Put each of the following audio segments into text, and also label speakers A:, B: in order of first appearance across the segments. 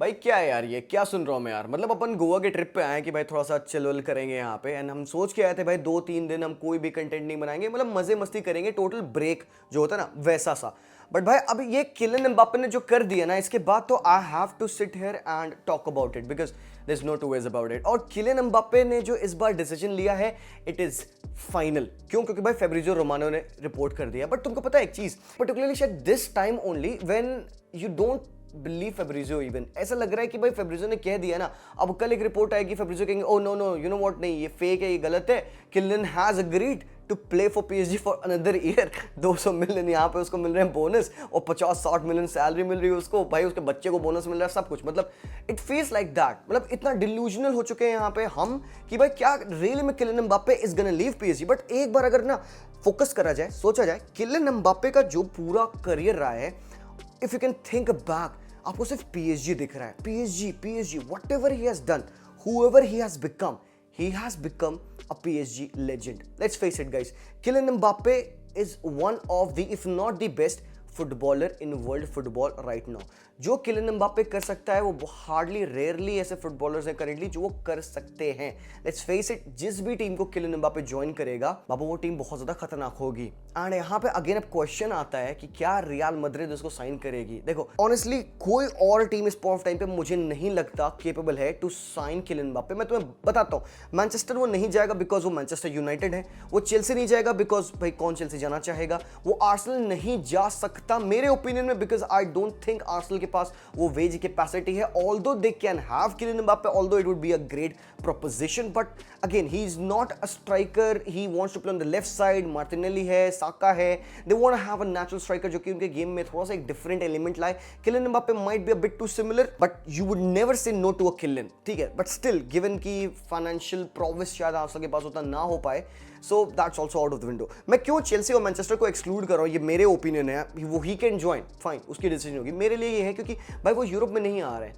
A: भाई क्या है यार, ये क्या सुन रहा हूँ मैं यार। मतलब अपन गोवा के ट्रिप पे आए हैं कि भाई थोड़ा सा चिल विल करेंगे यहाँ पे, एंड हम सोच के आए थे भाई 2-3 दिन हम कोई भी कंटेंट नहीं बनाएंगे, मतलब मजे मस्ती करेंगे, टोटल ब्रेक जो होता है ना वैसा सा। बट भाई अब ये किलियन एम्बाप्पे ने जो कर दिया ना, इसके बाद तो I have to sit here and talk about it because there is no two ways about it. और किलियन एम्बाप्पे ने जो इस बार डिसीजन लिया है, इट इज फाइनल। क्यों? क्योंकि भाई फेब्रिजियो रोमानो ने रिपोर्ट कर दिया। बट तुमको पता है एक चीज, पर्टिकुलरली शायद this time only when you don't believe Fabrizio, even ऐसा लग रहा है कि भाई फेब्रिजियो ने कह दिया ना, अब कल एक रिपोर्ट आएगी फेब्रिजियो कहेंगे oh no no you know what, नहीं ये फेक है, ये गलत है, Kylian has agreed to play for PSG for another year. 200 million यहाँ पे उसको मिल रहे हैं बोनस, और 50-60 मिलियन सैलरी मिल रही है उसको, भाई उसके बच्चे को बोनस मिल रहा है, सब कुछ। मतलब इट फील्स लाइक दैट, मतलब इतना डिल्यूजनल हो चुके हैं यहाँ पे हम कि भाई क्या रियली में Kylian Mbappe is gonna leave PSG. But एक बार अगर ना फोकस करा जाए, सोचा जाए, किलियन एम्बाप्पे का जो पूरा करियर रहा है, if you can think back, आपको सिर्फ पीएसजी दिख रहा है, PSG whatever he has done, whoever he has become a PSG legend. Let's face it guys, Kylian Mbappe is one of the, if not the best footballer in world football right now. जो Kylian Mbappe कर सकता है वो hardly rarely ऐसे footballers हैं currently जो वो कर सकते हैं। लेट्स फेस इट, जिस भी टीम को किलियन एम्बाप्पे ज्वाइन करेगा बाबू वो टीम बहुत ज्यादा खतरनाक होगी। एंड यहाँ पे अगेन अब क्वेश्चन आता है कि क्या रियल मैड्रिड उसको साइन करेगी। देखो ऑनेस्टली कोई और टीम इस पॉइंट ऑफ टाइम पे मुझे नहीं लगता केपेबल है टू साइन किलियन एम्बाप्पे। मैं तुम्हें बताता हूँ, मैनचेस्टर वो नहीं जाएगा बिकॉज वो मैनचेस्टर यूनाइटेड है, वो चेल्सी नहीं जाएगा बिकॉज भाई कौन चेल्सी जाना चाहेगा, वो आर्सेनल नहीं जा सकता मेरे ओपिनियन में because I don't think Arsenal के पास वो वेज कैपेसिटी है। Although they can have Kylian Mbappe, although it would be a great proposition, but again he is not a striker, he wants to play on the left side, Martinelli है, Saka है, they want to have a natural striker जो कि उनके game में थोड़ा सा एक different element लाए। Kylian Mbappe might be a bit too similar but you would never say no to a Kylian, ठीक है, बट स्टिल गिवन की फाइनेंशियल प्रोविस शायद आर्सेनल के पास उतना ना हो पाए, so that's also out of the window. मैं क्यों चेल्सी और मैनचेस्टर को एक्सक्लूड कर रहा हूँ, ये मेरे ओपिनियन है, वो ही कैन ज्वाइन फाइन, उसकी डिसीजन होगी। मेरे लिए ये है क्योंकि भाई वो यूरोप में नहीं आ रहे हैं,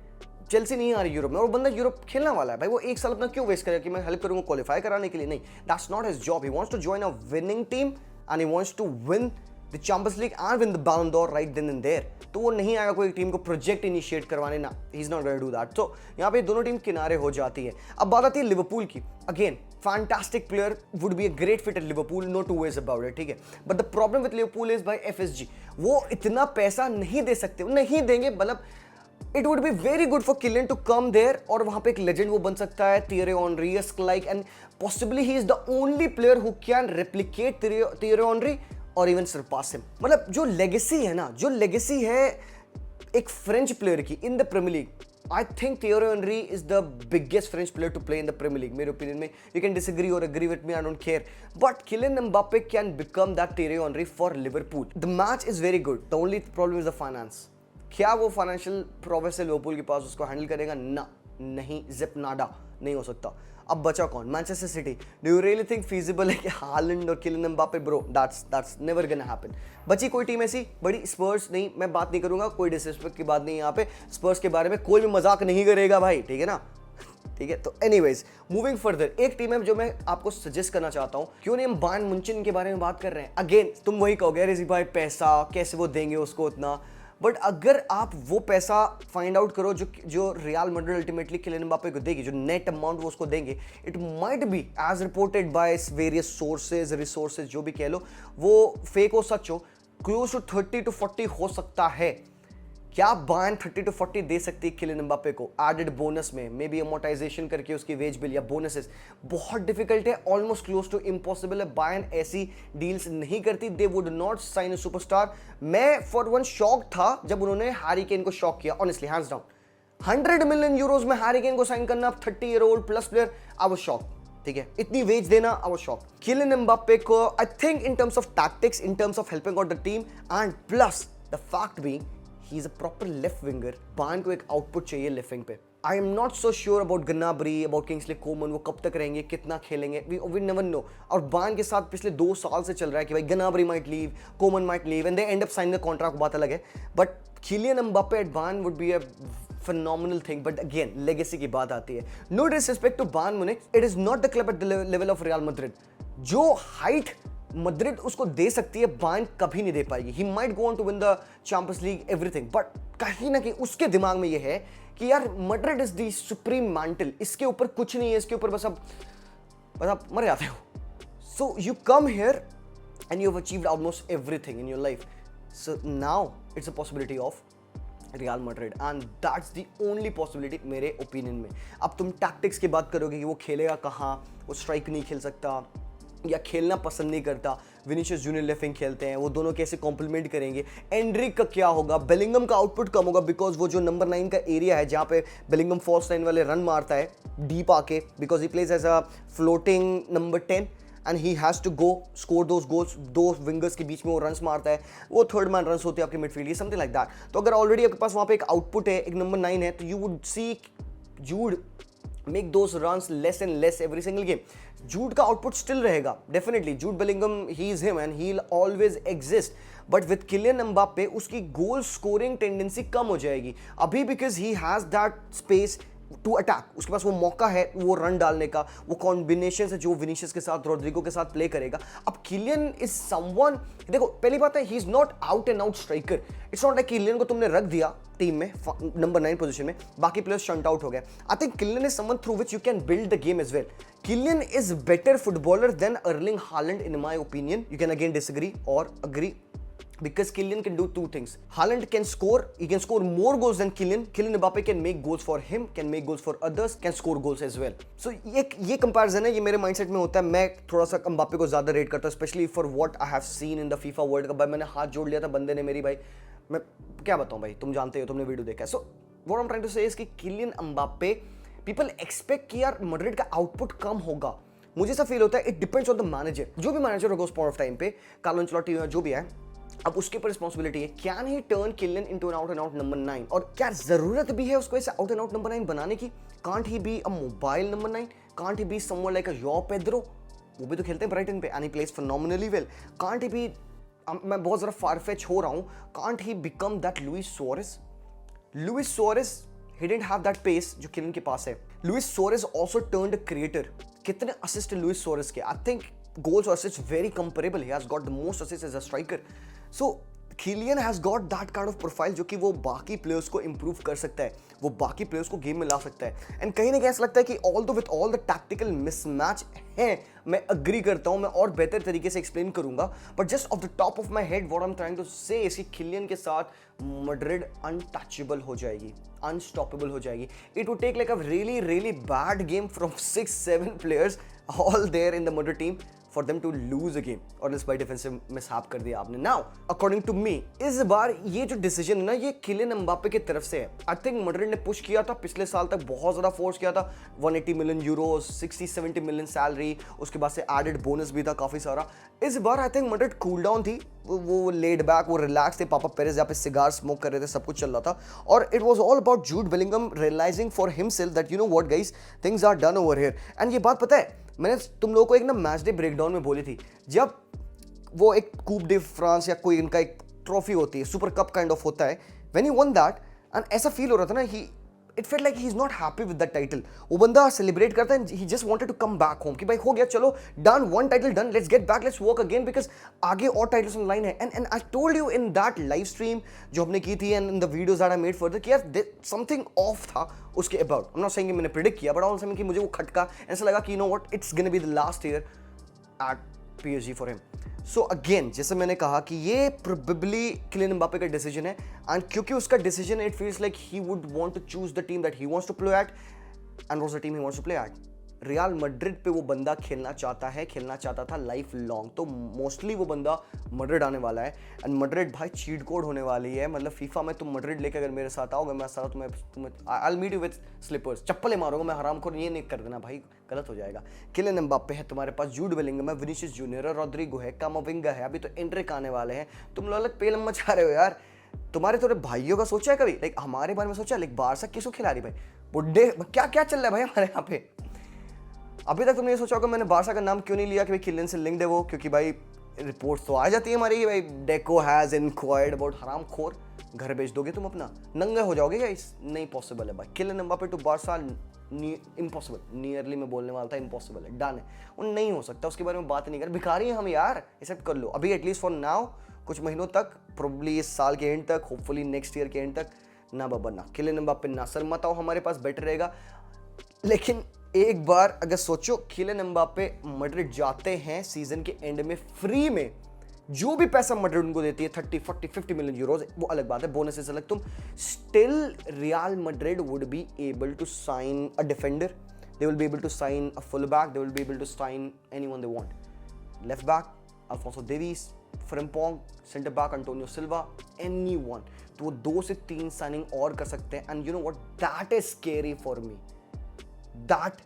A: चेल्सी नहीं आ रही यूरोप में, और बंदा यूरोप खेलने वाला है भाई, वो एक साल अपना क्यों वेस्ट करेगा कि मैं हेल्प करूंगा क्वालिफाई कराने के लिए, नहीं, that's not his job. He wants to join a winning team and he wants to win the Champions League and win the Ballon d'Or right then and there. तो वो नहीं आएगा कोई टीम को प्रोजेक्ट इनिशिएट करवाने, ना, ही is not gonna do that. तो यहाँ पे दोनों टीम किनारे हो जाती है। अब बात आती है लिवरपूल की, again fantastic player, would be a great fit at Liverpool, no two ways about it, ठीक है, but the problem with Liverpool is by FSG, वो इतना पैसा नहीं दे सकते, नहीं देंगे। मतलब it would be very good for Kylian to come there और वहां पे एक लेजेंड वो बन सकता है, Thierry Henry like, and possibly he is the only player who can replicate theory honorary और इवन सरपास हिम। मतलब जो लेगेसी है ना, जो लेगेसी है एक फ्रेंच प्लेयर की in the Premier League, I think Thierry Henry is the biggest French player to play in the Premier League. मेरे opinion में, you can disagree or agree with me, I don't care. But Kylian Mbappe can become that Thierry Henry for Liverpool. The match is very good. The only problem is the finance. क्या वो financial prowess है Liverpool के पास उसको handle करेगा? ना, नहीं, zip नाडा, नहीं हो सकता। अब बचा कौन? Manchester City. Do you really think feasible है कि हालैंड और Kylian Mbappe? Bro that's never gonna happen. बची कोई टीम ऐसी बड़ी? स्पर्स नहीं, मैं बात नहीं करूंगा, कोई डिसरिस्पेक्ट की बात नहीं, यहाँ पे स्पर्स के बारे में कोई भी मजाक नहीं करेगा भाई, ठीक है ना, ठीक है। तो एनीवेज मूविंग फर्दर, एक टीम है जो मैं आपको सजेस्ट करना चाहता हूँ, क्यों नहीं हम बायर्न मुंचन के बारे में बात कर रहे हैं। अगेन तुम वही कहोगे अरे जी भाई पैसा कैसे वो देंगे उसको उतना, बट अगर आप वो पैसा फाइंड आउट करो जो Real Madrid ultimately Kylian Mbappe को देगी, जो नेट अमाउंट वो उसको देंगे, it might be as reported by various sources resources, जो भी कह लो, वो फेक हो सच हो, क्लोज टू 30 to 40 हो सकता है। क्या बायर्न 30 to 40 दे सकती है किलियन एम्बाप्पे को एडेड बोनस में, मे बी अमोर्टाइजेशन करके उसकी वेज बिल या बोनसेस? बहुत डिफिकल्ट है, ऑलमोस्ट क्लोज टू इम्पॉसिबल है। बायर्न ऐसी डील्स नहीं करती, they would not sign a superstar. मैं फॉर वन शॉक था जब उन्होंने हैरी केन को शॉक किया, honestly hands down. 100 million euros में हैरी केन को साइन करना, 30 year old plus player, I was shock, ठीक है, इतनी वेज देना, I was shock. Kylian Mbappe को I think in terms of tactics, in terms of helping out the team and plus the fact being he is a proper left winger, Bayern को एक output चाहिए left wing पे। I am not so sure about Gnabry, about Kingsley Coman, वो कब तक रहेंगे, कितना खेलेंगे, वी नेवर नो। और बायर्न के साथ पिछले 2 साल से चल रहा है कि भाई Gnabry might leave, Coman might leave and they end up signing the contract, बात अलग है, but Kylian Mbappe at Bayern would be a phenomenal thing, but again legacy की बात आती है। No disrespect to Bayern Munich, it is not the club at the level of Real Madrid। जो हाइट Madrid उसको दे सकती है, बायर्न कभी नहीं दे पाएगी। He might go on to win the Champions League everything, but कहीं ना कहीं उसके दिमाग में ये है कि यार Madrid is the supreme mantle, इसके ऊपर कुछ नहीं है, इसके ऊपर बस आप मर जाते हो। So you come here and you have achieved almost everything in your life, so now it's a possibility of real Madrid and that's the only possibility मेरे ओपिनियन में। अब तुम टैक्टिक्स की बात करोगे कि वो खेलेगा कहाँ, वो स्ट्राइक नहीं खेल सकता या खेलना पसंद नहीं करता, विनीशियस जूनियर लेफ्ट विंग खेलते हैं, वो दोनों कैसे कॉम्प्लीमेंट करेंगे, एंड्रिक का क्या होगा, बेलिंगम का आउटपुट कम होगा बिकॉज वो जो नंबर 9 का एरिया है जहाँ पे बेलिंगम फॉल्स लाइन वाले रन मारता है डीप आके, because he plays as a floating number 10 and he has to go score those goals, दो विंगर्स के बीच में वो रन्स मारता है, वो थर्ड मैन रन्स होते हैं आपके मिडफील्ड, ये समथिंग लाइक दैट। तो अगर ऑलरेडी आपके पास वहाँ पे एक आउटपुट है, एक नंबर 9 है, तो you would make those runs less and less every single game. Jude का आउटपुट स्टिल रहेगा definitely, Jude Bellingham he is him and he will always exist, but with Kylian Mbappe उसकी goal scoring tendency कम हो जाएगी अभी, because he has that space to attack, उसके पास वो मौका है वो रन डालने का, वो कॉम्बिनेशन है जो विनीशियस के साथ, रोड्रिगो के साथ प्ले करेगा। अब किलियन इज समवन, देखो पहली बात है he is not out and out striker, it's not like Kylian को तुमने रख दिया टीम में नंबर 9 पोजीशन में, बाकी प्लेयर्स शंट आउट हो गए। I think Kylian is someone through which you can build the game as well. Kylian is better footballer than Erling Haaland in my opinion, you can again disagree और agree, because Kylian can do two things. Haaland can score, he can score more goals than Kylian. Kylian Mbappe can make goals for him, can make goals for others, can score goals as well. So ये comparison है, ये मेरे mindset में होता है, मैं थोड़ा सा Mbappe को ज़्यादा रेट करता हूँ, especially for what I have seen in the FIFA World Cup। भाई मैंने हाथ जोड़ लिया था बंदे ने मेरी, भाई मैं क्या बताऊँ भाई, तुम जानते हो, तुमने वीडियो देखा है। So what I'm trying to say is कि Kylian Mbappe, people expect कि यार मैड्रिड का आउटपुट कम होगा, मुझे ऐसा फील होता है it depends on the manager, जो भी मैनेजर होगा उस पॉइंट ऑफ टाइम पे, कार्लो एंचेलोटी जो भी है, अब उसके ऊपर रिस्पॉन्सिबिलिटी है, can he turn Kylian into an out and out number 9, और क्या जरूरत भी है उसको ऐसे आउट एंड आउट नंबर 9 बनाने की? Can't he be a mobile number 9? Can't he be someone like a João Pedro? वो भी तो खेलते हैं ब्राइटन पे and he plays phenomenally well. Can't he be, मैं बहुत ज़रा फारफेच हो रहा हूँ, can't he become that Luis Suarez? Luis Suarez he didn't have that pace जो किलियन के पास है। Luis Suarez also turned a creator, कितने असिस्ट लुइस सुआरेज के? I think goals or assists very comparable, he has got the most assists as a striker. So Kylian has got that kind of profile जो कि वो बाकी players को improve कर सकता है, वो बाकी प्लेयर्स को गेम में ला सकता है। एंड कहीं ना कहीं ऐसा लगता है कि all with all the tactical mismatch है, मैं अग्री करता हूँ, मैं और बेहतर तरीके से एक्सप्लेन करूंगा, but just off the top of my head what I am trying to say is कि किलियन के साथ मैड्रिड अनटचेबल हो जाएगी, अनस्टॉपेबल हो जाएगी। It would take like a really really bad game from 6-7 players all there in the Madrid team for them to lose a game, और इस बार defensive mishap कर दिया आपने। Now, according to me, इस बार ये जो डिसीजन है ना, ये किलियन एम्बाप्पे की तरफ से है। आई थिंक मैड्रिड ने पुश किया था पिछले साल तक, बहुत ज़्यादा फोर्स किया था, 180 मिलियन यूरोस, 60-70 मिलियन सैलरी, उसके बाद से एडेड बोनस भी था काफ़ी सारा। इस बार I think Madrid cool down थी, वो लेड बैक, वो रिलैक्स थे, पापा पेरेज यहाँ पे सिगार स्मोक कर रहे थे, सब कुछ चल रहा था, और it was all about Jude Bellingham realising for himself that you know what guys, things are done over here. And ये बात पता है, मैंने तुम लोगों को एक ना मैच डे ब्रेकडाउन में बोली थी, जब वो एक कूप डे फ्रांस या कोई इनका एक ट्रॉफी होती है, सुपर कप काइंड ऑफ होता है, when he won that, and ऐसा फील हो रहा था ना, he it felt like he is not happy with that title. वो बंदा सेलिब्रेट करता है, he just wanted to come back home, कि भाई हो गया, चलो done, one title done, let's get back, let's work again, because आगे और टाइटल्स ऑन लाइन है। And I told you in that live stream जो हमने की थी and in the videos that I made further, कि यार समथिंग ऑफ था उसके about. I am not saying मैंने प्रेडिक्ट किया, बट ऑल सेइंग कि मुझे वो खटका, ऐसा लगा कि you know what, it's gonna be the last year at PSG for him. So again, जैसे मैंने कहा कि ये प्रोबेबली किलियन एम्बाप्पे का डिसीजन है, एंड क्योंकि उसका डिसीजन है, it feels like he would want to choose the team that he wants to play at and what's the team he wants to play at. Real Madrid पे वो बंदा खेलना चाहता था लाइफ लॉन्ग, तो मोस्टली वो बंदा मैड्रिड आने वाला है। एंड मैड्रिड भाई चीट कोड होने वाली है, मतलब फीफा में तुम मैड्रिड लेकर अगर मेरे साथ आओगे, मैं सारा तुम्हें I will meet you with slippers, चप्पलें मारूंगा मैं, हरामखोर, ये नहीं कर देना भाई, गलत हो जाएगा। किलियन एम्बाप्पे है तुम्हारे पास, जूड बेलिंगम है, विनीशियस जूनियर है, रोड्रिगो है, कामाविंगा है, अभी तो एंड्रिक आने वाले हैं, तुम लोग अलग पेल मचा रहे हो यार। तुम्हारे थोड़े भाइयों का सोचा है कभी, लाइक हमारे बारे में सोचा, लाइक बारसा किसको खिला रही भाई, बुड्ढे क्या क्या चल रहा है भाई हमारे यहाँ पे? अभी तक तुमने ये सोचा होगा मैंने बारसा का नाम क्यों नहीं लिया कि भाई किलियन से लिंक्ड है वो, क्योंकि भाई रिपोर्ट्स तो आ जाती है हमारी कि भाई डेको हैज़ इंक्वायर्ड अबाउट हराम खोर। घर बेच दोगे तुम अपना, नंगे हो जाओगे गाइस, नहीं पॉसिबल है भाई। Kylian Mbappe to Barca impossible, nearly मैं बोलने वाला था इम्पॉसिबल है, डन है, और नहीं हो सकता, उसके बारे में बात नहीं कर, भिखारी हैं हम यार, एक्सेप्ट कर लो अभी एटलीस्ट फॉर नाउ, कुछ महीनों तक, प्रोबेबली इस साल के एंड तक, होपफुली नेक्स्ट ईयर के एंड तक। ना बाबा ना, किलियन एम्बापे ना, सर मत आओ हमारे पास, बेटर रहेगा। लेकिन एक बार अगर सोचो, किलियन एम्बापे मैड्रिड जाते हैं सीजन के एंड में फ्री में, जो भी पैसा मैड्रिड उनको देती है 30, 40, 50 मिलियन यूरोज, वो अलग बात है, बोनसेस अलग, तुम still Real Madrid would be able to sign a defender, they will be able to sign a full back, they will be able to sign anyone they want, left back Alphonso Davies, Frimpong, centre back Antonio Silva, anyone. तो वो 2 से 3 signing और कर सकते हैं, and you know what, that is scary for me, that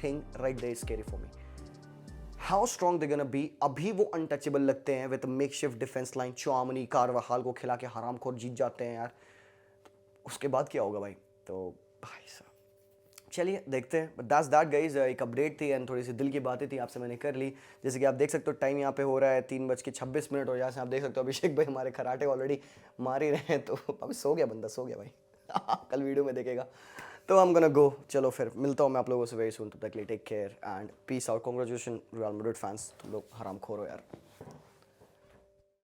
A: thing right there is scary for me. How strong they gonna be, अभी वो untouchable लगते हैं विद मेकशिफ्ट डिफेंस लाइन, चौमनी कारवाहाल को खिला के हरामखोर जीत जाते हैं यार, उसके बाद क्या होगा भाई। तो भाई साहब चलिए देखते हैं, बट दैट्स दैट गाइज, एक अपडेट थी एंड थोड़ी सी दिल की बातें थी, आपसे मैंने कर ली। जैसे कि आप देख सकते हो टाइम यहाँ पे हो रहा है 3:26 और यहाँ से आप देख सकते हो अभिषेक भाई हमारे खराटे ऑलरेडी मार ही रहे हैं, तो अभी सो गया बंदा, सो गया भाई कल वीडियो में देखेगा। तो I'm gonna go, चलो फिर मिलता हूँ मैं आप लोगों से वेरी सुन, तब तक के लिए take care and peace out. Congratulation Real Madrid fans, तुम लोग हराम खोर हो यार।